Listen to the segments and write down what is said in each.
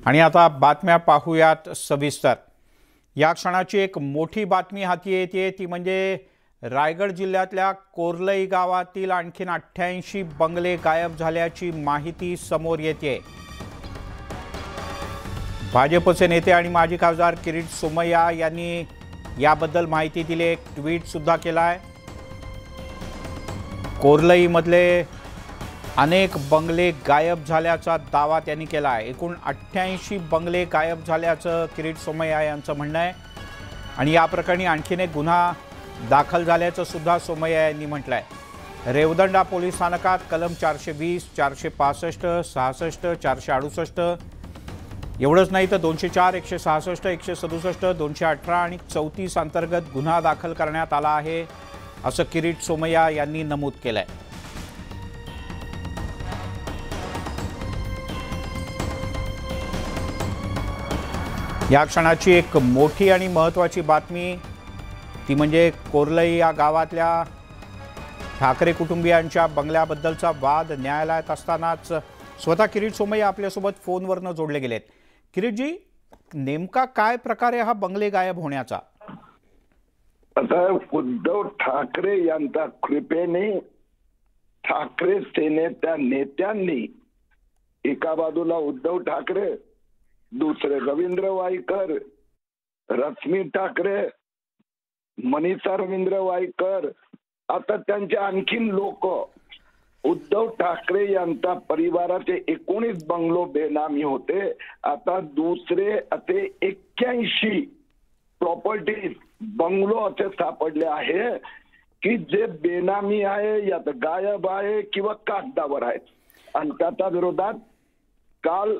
आणि आता बातम्या पाहूयात सविस्तर। या क्षणाची एक मोठी बातमी हाती येते ती म्हणजे रायगड जिल्ह्यातल्या कोर्लई गावातील आणखीन 88 बंगले गायब झाल्याची माहिती समोर येते। भाजपचे नेते आणि माजी खासदार किरीट सोमय्या यांनी याबद्दल माहिती दिली, एक ट्विट सुद्धा केलाय। कोर्लई मधले अनेक बंगले गायब झाल्याचा दावा त्यांनी केला आहे। एकूण 88 बंगले गायब झाल्याचं किरीट सोमय्या यांचं म्हणणं आहे आणि या प्रकरणी आणखीन एक गुन्हा दाखल झाल्याचं सुद्धा सोमय्या यांनी म्हटलंय। रेवदंडा पोलीस स्थानकात कलम 420, 465, 66, 468 एवढंच नाही तर 204, 166, 167, 218 आणि 34 अंतर्गत गुन्हा दाखल करण्यात आला आहे असं किरीट सोमय्या यांनी नमूद केलंय। या क्षणाची एक मोठी आणि महत्त्वाची बातमी ती म्हणजे कोर्लई या गावातल्या ठाकरे कुटुंबियांच्या बंगल्याबद्दलचा वाद न्यायालयात असतानाच स्वतः किरीट सोमय्या आपल्यासोबत फोनवरनं जोडले गेलेत। किरीटजी, नेमका काय प्रकार आहे हा बंगले गायब होण्याचा? आता उद्धव ठाकरे यांच्या कृपेने ठाकरे सेनेच्या नेत्यांनी एका बाजूला उद्धव ठाकरे, दुसरे रवींद्र वाईकर, रश्मी ठाकरे, मनीषा रवींद्र वाईकर, आता त्यांचे आणखीन लोक, उद्धव ठाकरे यांच्या परिवाराचे 19 बंगलो बेनामी होते। आता दुसरे असे 81 प्रॉपर्टीज बंगलो असे सापडले आहे की जे बेनामी आहे या गायब आहे किंवा कागदावर आहेत आणि त्याच्या विरोधात काल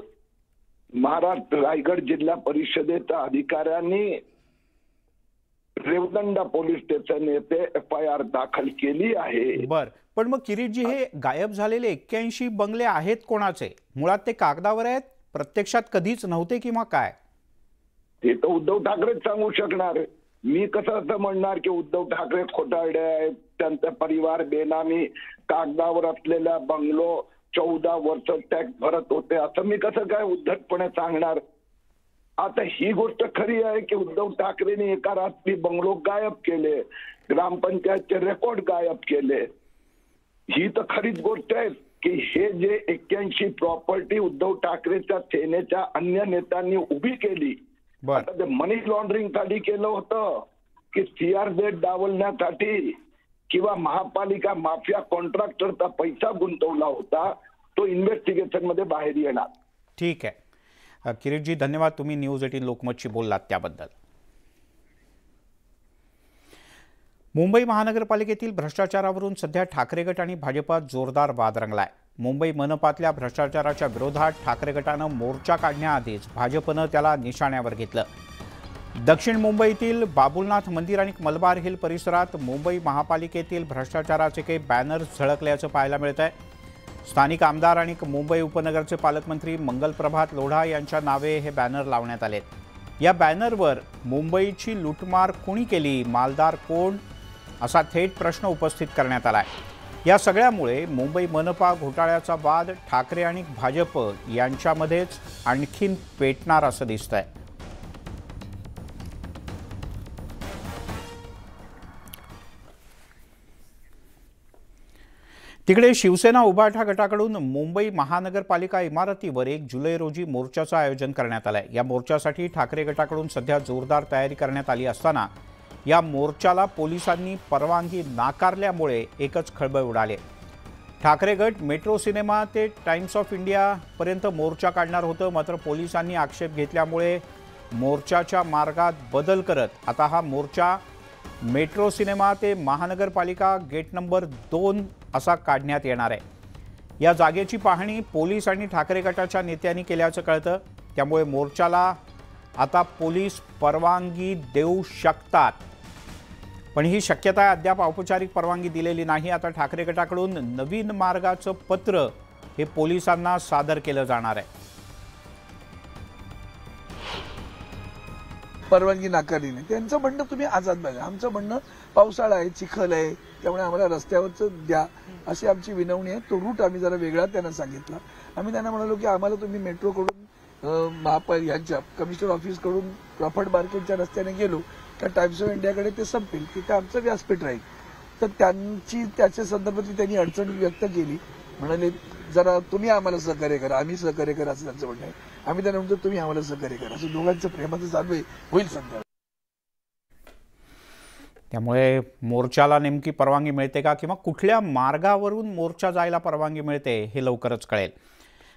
महाराष्ट्र रायगड जिल्हा परिषदेच्या अधिकाऱ्यांनी रेवदंडा पोलीस स्टेशन येथे FIR दाखल केली आहे। बर, पण मग किरीटजी, हे गायब झालेले 81 बंगले आहेत कोणाचे? मुळात ते कागदावर आहेत, प्रत्यक्षात कधीच नव्हते किंवा काय? ते तर उद्धव ठाकरेच सांगू शकणार। मी कसं असं म्हणणार की उद्धव ठाकरे खोटारडे आहेत, त्यांचा परिवार बेनामी कागदावर असलेला बंगलो 14 वर्ष टॅक्स भरत होते असं मी कसं काय उद्धटपणे सांगणार? आता ही गोष्ट खरी आहे की उद्धव ठाकरेंनी एका रात्री बंगलो गायब केले, ग्रामपंचायतचे रेकॉर्ड गायब केले। ही तर खरीच गोष्ट आहे की हे जे 81 प्रॉपर्टी उद्धव ठाकरेच्या सेनेच्या अन्य नेत्यांनी उभी केली, आता ते मनी लॉन्ड्रिंग साठी केलं होतं की CRZ डावलण्यासाठी किंवा महापालिका माफिया कॉन्ट्रॅक्टरचा पैसा गुंतवला होता, तो इन्व्हेस्टिगेशन मध्ये बाहेर येणार। ठीक आहे किरीटजी, धन्यवाद, तुम्ही न्यूज 18 लोकमतशी बोललात त्याबद्दल। मुंबई महानगरपालिकेतील भ्रष्टाचारावरून सध्या ठाकरे गट आणि भाजपात जोरदार वाद रंगलाय। मुंबई मनपातल्या भ्रष्टाचाराच्या विरोधात ठाकरे गटानं मोर्चा काढण्याआधीच भाजपनं त्याला निशाण्यावर घेतलं। दक्षिण मुंबईतील बाबुलनाथ मंदिर आणि मलबार हिल परिसरात मुंबई महापालिकेतील भ्रष्टाचाराचे काही बॅनर्स झळकल्याचं पाहायला मिळत आहे। स्थानिक आमदार आणि मुंबई उपनगरचे पालकमंत्री मंगलप्रभात लोढा यांच्या नावे हे बॅनर लावण्यात आले। या बॅनरवर मुंबईची लूटमार कोणी केली, मालदार कोण, असा थेट प्रश्न उपस्थित करण्यात आलाय। या सगळ्यामुळे मुंबई मनपा घोटाळ्याचा वाद ठाकरे आणि भाजप यांच्यामध्येच आणखीन पेटणार असं दिसतंय। तिकडे शिवसेना उभाठा गटाकडून मुंबई महानगरपालिका इमारतीवर 1 जुलै रोजी मोर्चाचं आयोजन करण्यात आलंय। या मोर्चासाठी ठाकरे गटाकडून सध्या जोरदार तयारी करण्यात आली असताना या मोर्चाला पोलिसांनी परवानगी नाकारल्यामुळे एकच खळबळ उडाली। ठाकरे गट मेट्रो सिनेमा ते टाइम्स ऑफ इंडिया पर्यंत मोर्चा काढणार होतं, मात्र पोलिसांनी आक्षेप घेतल्यामुळे मोर्चाच्या मार्गात बदल करत आता हा मोर्चा मेट्रो सिनेमा ते महानगरपालिका गेट नंबर 2 असा काढण्यात येणार आहे। या जागेची पाहणी पोलीस आणि ठाकरे गटाच्या नेत्यांनी केल्याचं कळतं, त्यामुळे मोर्चाला आता पोलीस परवानगी देऊ शकतात, पण ही शक्यता अद्याप औपचारिक परवानगी दिलेली नाही। आता ठाकरे गटाकडून नवीन मार्गाचं पत्र हे पोलिसांना सादर केलं जाणार आहे। परवानगी नाकारली नाही, त्यांचं म्हणणं तुम्ही आझाद बघा, आमचं म्हणणं पावसाळा आहे, चिखल आहे, त्यामुळे आम्हाला रस्त्यावरच द्या अशी आमची विनवणी आहे। तो रूट आम्ही जरा वेगळा त्यांना सांगितला। आम्ही त्यांना म्हणालो की आम्हाला तुम्ही मेट्रोकडून ह्यांच्या कमिशनर ऑफिसकडून क्रॉफर्ड मार्केटच्या रस्त्याने गेलो तर टाइम्स ऑफ इंडियाकडे ते संपेल, तिथे आमचं व्यासपीठ राहील. तर त्याच्या संदर्भात त्यांनी अडचण व्यक्त केली. म्हणाले जरा तुम्ही आम्हाला सहकार्य करा, आम्ही सहकार्य करा, असं त्यांचं म्हणणं आहे. आम्ही त्यांना म्हणतो तुम्ही आम्हाला सहकार्य करा, असं दोघांचं प्रेमाचं चालू आहे, होईल संध्या. त्यामुळे मोर्चाला नेमकी परवानगी मिळते का किंवा कुठल्या मार्गावरून मोर्चा जायला परवानगी मिळते हे लवकरच कळेल.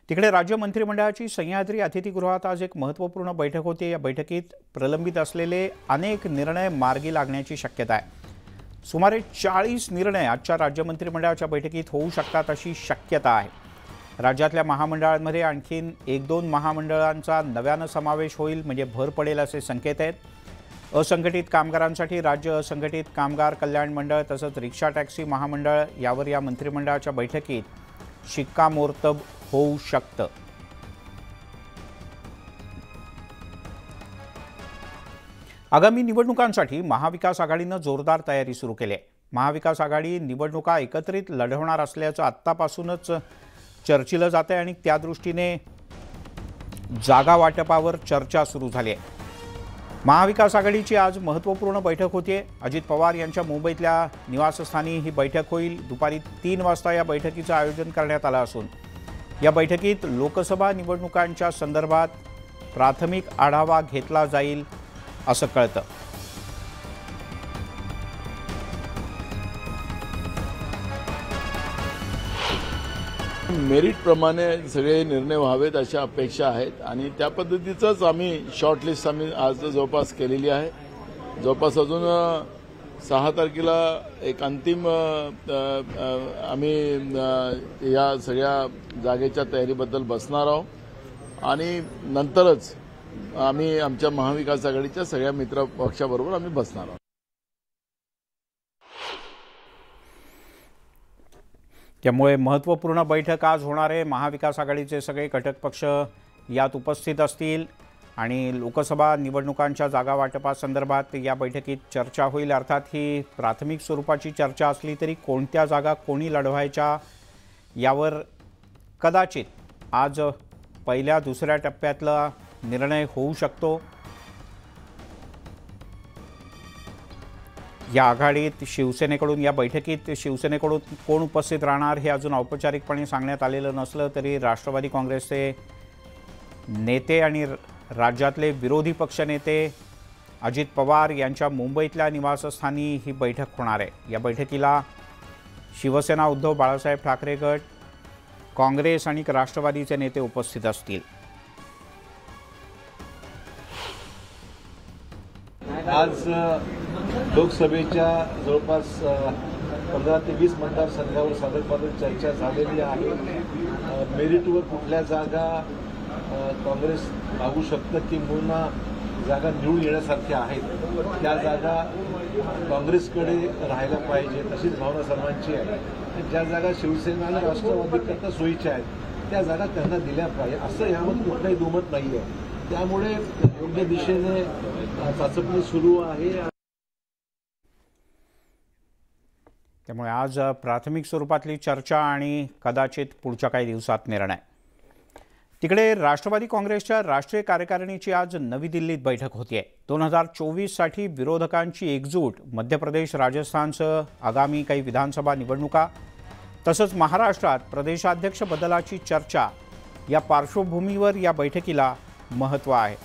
तिकडे राज्य मंत्रिमंडळाची सह्याद्री अतिथीगृहात आज एक महत्त्वपूर्ण बैठक होती. या बैठकीत प्रलंबित असलेले अनेक निर्णय मार्गी लागण्याची शक्यता आहे. सुमारे 40 निर्णय आजच्या राज्य मंत्रिमंडळाच्या बैठकीत होऊ शकतात अशी शक्यता आहे. राज्यातल्या महामंडळांमध्ये आणखीन 1-2 महामंडळांचा नव्यानं समावेश होईल, म्हणजे भर पडेल असे संकेत आहेत. असंघटित कामगारांसाठी राज्य असंघटित कामगार कल्याण मंडळ तसंच रिक्षा टॅक्सी महामंडळ यावर या मंत्रिमंडळाच्या बैठकीत शिक्कामोर्तब होऊ शकतं. आगामी निवडणुकांसाठी महाविकास आघाडीनं जोरदार तयारी सुरू केली आहे. महाविकास आघाडी निवडणुका एकत्रित लढवणार असल्याचं आत्तापासूनच चर्चिलं जात आहे आणि त्यादृष्टीने जागा वाटपावर चर्चा सुरू झाली आहे. महाविकास आघाडीची आज महत्त्वपूर्ण बैठक होते. अजित पवार यांच्या मुंबईतल्या निवासस्थानी ही बैठक होईल. दुपारी 3 वाजता या बैठकीचं आयोजन करण्यात आलं असून या बैठकीत लोकसभा निवडणुकांच्या संदर्भात प्राथमिक आढावा घेतला जाईल असं कळतं. मेरिटप्रमाणे सगळे निर्णय व्हावेत अशा अपेक्षा आहेत आणि त्या पद्धतीचंच आम्ही शॉर्टलिस्ट आज जवळपास केलेली आहे. जवळपास अजून 6 तारखेला एक अंतिम आम्ही या सगळ्या जागेच्या तयारीबद्दल बसणार आहोत आणि नंतरच आम्ही आमच्या महाविकास आघाडीच्या सगळ्या मित्र पक्षाबरोबर आम्ही बसणार आहोत. त्यामुळे महत्त्वपूर्ण बैठक आज होणार आहे. महाविकास आघाडीचे सगळे घटक पक्ष यात उपस्थित असतील आणि लोकसभा निवडणुकांच्या जागा वाटपासंदर्भात या बैठकीत चर्चा होईल. अर्थात ही प्राथमिक स्वरूपाची चर्चा असली तरी कोणत्या जागा कोणी लढवायच्या यावर कदाचित आज पहिल्या दुसऱ्या टप्प्यातला निर्णय होऊ शकतो. या आघाडीत शिवसेनेकडून या बैठकीत शिवसेनेकडून कोण उपस्थित राहणार हे अजून औपचारिकपणे सांगण्यात आलेलं नसलं तरी राष्ट्रवादी काँग्रेसचे नेते आणि राज्यातले विरोधी पक्षनेते अजित पवार यांच्या मुंबईतल्या निवासस्थानी ही बैठक होणार आहे. या बैठकीला शिवसेना उद्धव बाळासाहेब ठाकरे गट, काँग्रेस आणि राष्ट्रवादीचे नेते उपस्थित असतील. आज लोकसभेच्या जवळपास 15 ते 20 मतदारसंघावर साधारण चर्चा झालेली आहे. मेरिटवर कुठल्या जागा काँग्रेस मागू शकतं की पुन्हा जागा निवडून येण्यासारख्या आहेत, त्या जागा काँग्रेसकडे राहायला पाहिजे तशीच भावना सर्वांची आहे. ज्या जागा शिवसेना आणि राष्ट्रवादीकरता सोयीच्या आहेत त्या जागा त्यांना दिल्या पाहिजे असं यामध्ये कुठलाही दुमत नाही आहे. त्यामुळे योग्य दिशेने चाचपणी सुरू आहे. त्यामुळे आज प्राथमिक स्वरूपातली चर्चा आणि कदाचित पुढच्या काही दिवसात निर्णय. तिकडे राष्ट्रवादी काँग्रेसच्या राष्ट्रीय कार्यकारिणीची आज नवी दिल्लीत बैठक होतीये. 2024साठी विरोधकांची एकजूट, मध्य प्रदेश, राजस्थानसह आगामी काही विधानसभा निवडणुका तसंच महाराष्ट्रात प्रदेशाध्यक्ष बदलाची चर्चा या पार्श्वभूमीवर या बैठकीला महत्त्व आहे.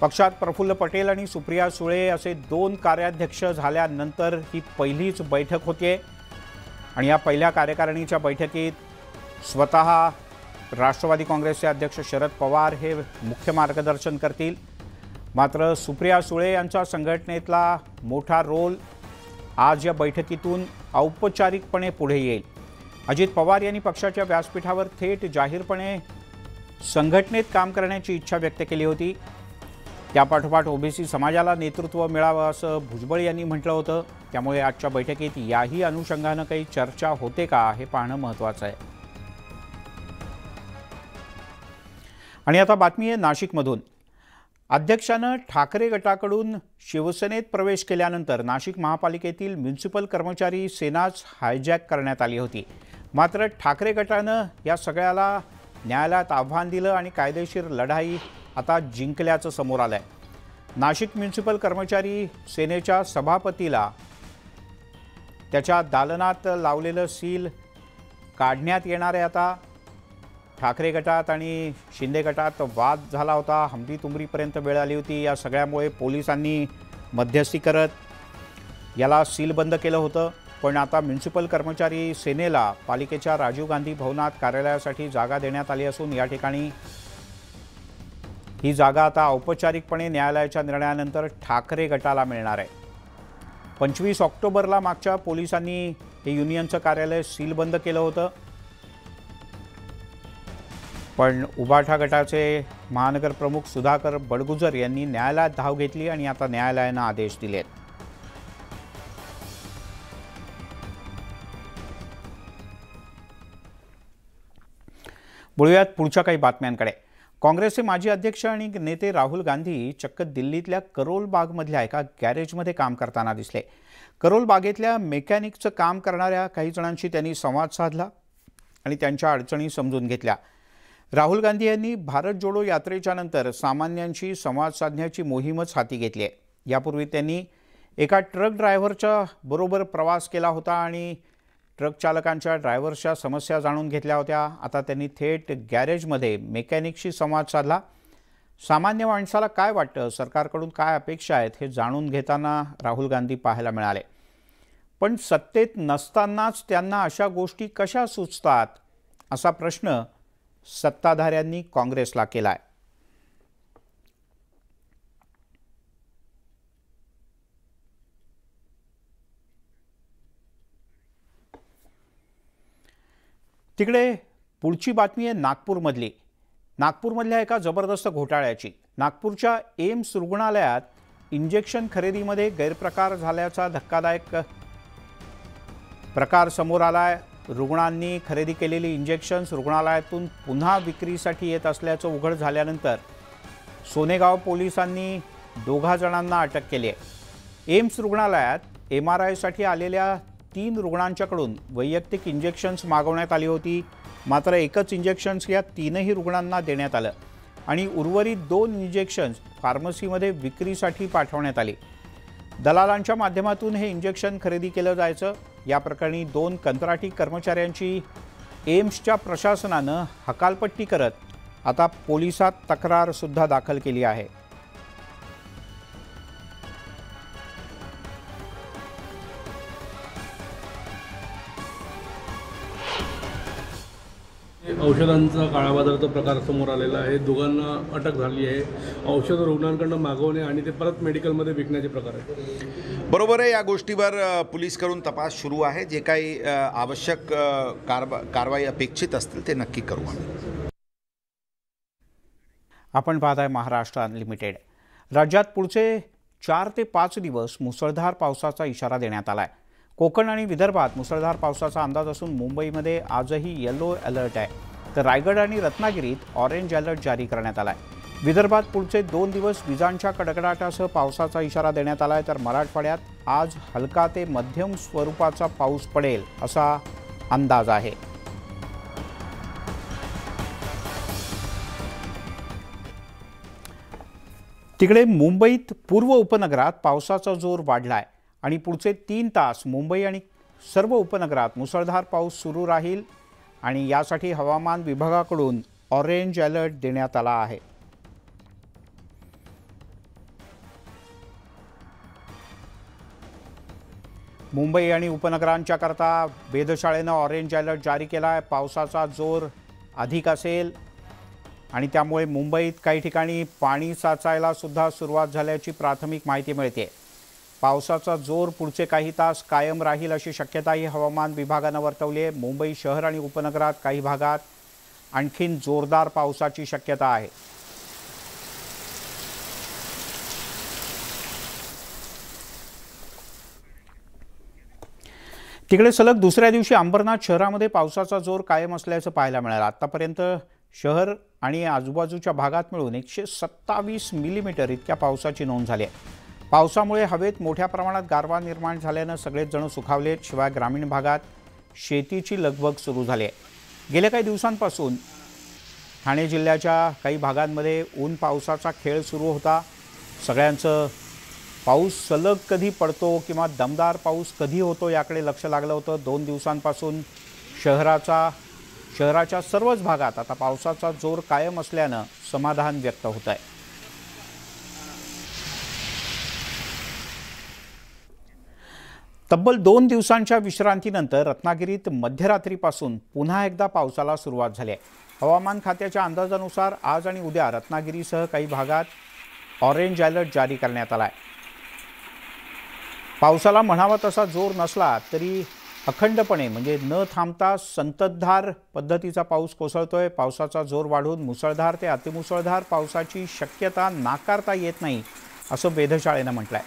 पक्षात प्रफुल्ल पटेल आणि सुप्रिया सुळे असे 2 कार्याध्यक्ष झाल्यानंतर ही पहिलीच बैठक होते आणि या पहिल्या कार्यकारिणीच्या बैठकीत स्वतः राष्ट्रवादी काँग्रेसचे अध्यक्ष शरद पवार हे मुख्य मार्गदर्शन करतील. मात्र सुप्रिया सुळे यांचा संघटनेतला मोठा रोल आज या बैठकीतून औपचारिकपणे पुढे येईल. अजित पवार यांनी पक्षाच्या व्यासपीठावर थेट जाहीरपणे संघटनेत काम करण्याची इच्छा व्यक्त केली होती. त्यापाठोपाठ ओबीसी समाजाला नेतृत्व मिळावं असं भुजबळ यांनी म्हटलं होतं. त्यामुळे आजच्या बैठकीत याही अनुषंगानं काही चर्चा होते का हे पाहणं महत्त्वाचं आहे. आणि आता बातमी आहे नाशिकमधून. अध्यक्षानं ठाकरे गटाकडून शिवसेनेत प्रवेश केल्यानंतर नाशिक महापालिकेतील म्युनिसिपल कर्मचारी सेनाच हायजॅक करण्यात आली होती. मात्र ठाकरे गटानं या सगळ्याला न्यायालयात आव्हान दिलं आणि कायदेशीर लढाई आता जिंकल्याचं समोर आलंय। नाशिक म्युनिसिपल कर्मचारी सेनेच्या सभापतीला त्याच्या दालनात लावलेलं सील काढण्यात येणार आहे। आता ठाकरे गटात आणि शिंदे गटात वाद झाला होता, हमरी-तुमरीपर्यंत वेळ आली होती। या सगळ्यामुळे पोलिसांनी मध्यस्थी करत याला सीलबंद केलं होतं। पण आता म्युनिसिपल कर्मचारी सेनेला पालिकेच्या राजीव गांधी भवनात कार्यालयासाठी जागा देण्यात आली असून या ठिकाणी ही जागा आता औपचारिकपणे न्यायालयाच्या निर्णयानंतर ठाकरे गटाला मिळणार आहे। 25 ऑक्टोबरला मागच्या पोलिसांनी हे युनियनचं कार्यालय सीलबंद केलं होतं, पण उबाठा गटाचे महानगर प्रमुख सुधाकर बडगुजर यांनी न्यायालयात धाव घेतली आणि आता न्यायालयानं आदेश दिलेत। बोलूयात पुढच्या काही बातम्यांकडे। काँग्रेसचे माजी अध्यक्ष आणि नेते राहुल गांधी चक्क दिल्लीतल्या करोल बागमधल्या एका गॅरेजमध्ये काम करताना दिसले। करोल बागेतल्या मेकॅनिकचं काम करणाऱ्या काही जणांशी त्यांनी संवाद साधला आणि त्यांच्या अडचणी समजून घेतल्या। राहुल गांधी यांनी भारत जोडो यात्रेच्या नंतर सामान्यांशी संवाद साधण्याची मोहीमच हाती घेतली आहे। यापूर्वी त्यांनी एका ट्रक ड्रायव्हरच्या बरोबर प्रवास केला होता आणि ट्रक चालकांच्या ड्रायव्हरच्या समस्या जाणून घेतल्या होत्या। आता त्यांनी थेट गॅरेजमध्ये मेकॅनिकशी संवाद साधला। सामान्य माणसाला काय वाटतं, सरकारकडून काय अपेक्षा आहेत हे जाणून घेताना राहुल गांधी पाहायला मिळाले। पण सत्तेत नसतानाच त्यांना अशा गोष्टी कशा सुचतात असा प्रश्न सत्ताधाऱ्यांनी काँग्रेसला केलाय। तिकडे पुढची बातमी आहे नागपूरमधली। नागपूरमधल्या एका जबरदस्त घोटाळ्याची। नागपूरच्या एम्स रुग्णालयात इंजेक्शन खरेदीमध्ये गैरप्रकार झाल्याचा धक्कादायक प्रकार समोर आलाय। रुग्णांनी खरेदी केलेली इंजेक्शन्स रुग्णालयातून पुन्हा विक्रीसाठी येत असल्याचं उघड झाल्यानंतर सोनेगाव पोलिसांनी 2 जणांना अटक केली आहे। एम्स रुग्णालयात MRIसाठी आलेल्या 3 रुग्णांच्याकडून वैयक्तिक इंजेक्शन्स मागवण्यात आली होती, मात्र एकच इंजेक्शन्स या 3ही रुग्णांना देण्यात आलं आणि उर्वरित 2 इंजेक्शन्स फार्मसीमध्ये विक्रीसाठी पाठवण्यात आली। दलालांच्या माध्यमातून हे इंजेक्शन खरेदी केलं जायचं। या प्रकरणी 2 कंत्राटी कर्मचाऱ्यांची एम्सच्या प्रशासनानं हकालपट्टी करत आता पोलिसात तक्रार सुद्धा दाखल केली आहे। औषधांचा काळाबाजाराचा प्रकार समोर आलेला आहे। दोघांना अटक झाली आहे। औषधं रुग्णांकडून मागवणे आणि ते परत मेडिकलमध्ये विकण्याचे प्रकार आहेत। बरोबर आहे। या गोष्टीवर पोलीसकडून तपास सुरू आहे। जे काही आवश्यक कारवाई अपेक्षित असतील ते नक्की करू आम्ही। आपण पाहताय महाराष्ट्र अनलिमिटेड। राज्यात पुढचे 4 ते 5 दिवस मुसळधार पावसाचा इशारा देण्यात आलाय। कोकण आणि विदर्भात मुसळधार पावसाचा अंदाज असून मुंबईमध्ये आजही येलो अलर्ट आहे, तर रायगड आणि रत्नागिरीत ऑरेंज अलर्ट जारी करण्यात आलाय। विदर्भात पुढचे 2 दिवस विजांच्या कडकडाटासह पावसाचा इशारा देण्यात आलाय, तर मराठवाड्यात आज हलका ते मध्यम स्वरूपाचा पाऊस पडेल असा अंदाज आहे। तिकडे मुंबईत पूर्व उपनगरात पावसाचा जोर वाढलाय आणि पुढचे 3 तास मुंबई आणि सर्व उपनगरात मुसळधार पाऊस सुरू राहील आणि यासाठी हवामान विभागाकडून ऑरेंज अलर्ट देण्यात आला आहे। मुंबई आणि उपनगरांच्या करता वेधशाळेनं ऑरेंज अलर्ट जारी केला आहे। पावसाचा जोर अधिक असेल आणि त्यामुळे मुंबईत काही ठिकाणी पाणी साचायला सुद्धा सुरुवात झाल्याची प्राथमिक माहिती मिळते। पावसाचा जोर पुढचे काही तास कायम राहील अशी शक्यताही हवामान विभागानं वर्तवली आहे। मुंबई शहर आणि उपनगरात काही भागात आणखीन जोरदार पावसाची शक्यता आहे। तिकडे सलग दुसऱ्या दिवशी अंबरनाथ शहरामध्ये पावसाचा जोर कायम असल्याचं पाहायला मिळालं। आतापर्यंत शहर आणि आजूबाजूच्या भागात मिळून 127 मिलीमीटर इतक्या पावसाची नोंद झाली आहे। पावसामुळे हवेत मोठ्या प्रमाणात गारवा निर्माण झाल्यानं सगळेच जण सुखावलेत। शिवाय ग्रामीण भागात शेतीची लगबग सुरू झाली आहे। गेल्या काही दिवसांपासून ठाणे जिल्ह्याच्या काही भागांमध्ये ऊन पावसाचा खेळ सुरू होता. सगळ्यांचं पाऊस सलग कधी पडतो किंवा दमदार पाऊस कधी होतो याकडे लक्ष लागलं होतं. 2 दिवसांपासून शहराच्या सर्वच भागात आता पावसाचा जोर कायम असल्यानं समाधान व्यक्त होत आहे. तब्बल 2 दिवसांच्या विश्रांतीनंतर रत्नागिरीत मध्यरात्रीपासून पुन्हा एकदा पावसाला सुरुवात झाली आहे. हवामान खात्याच्या अंदाजानुसार आज आणि उद्या रत्नागिरीसह काही भागात ऑरेंज अलर्ट जारी करण्यात आला आहे. पावसाला म्हणावा तसा जोर नसला तरी अखंडपणे म्हणजे न थांबता संततधार पद्धतीचा पाऊस कोसळतोय. पावसाचा जोर वाढून मुसळधार ते अतिमुसळधार पावसाची शक्यता नाकारता येत नाही असं वेधशाळेनं म्हटलंय.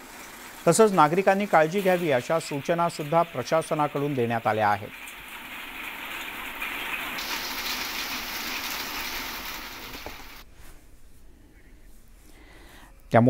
तसंच नागरिकांनी काळजी घ्यावी अशा सूचना सुद्धा प्रशासनाकडून देण्यात आल्या आहेत. त्यामुळे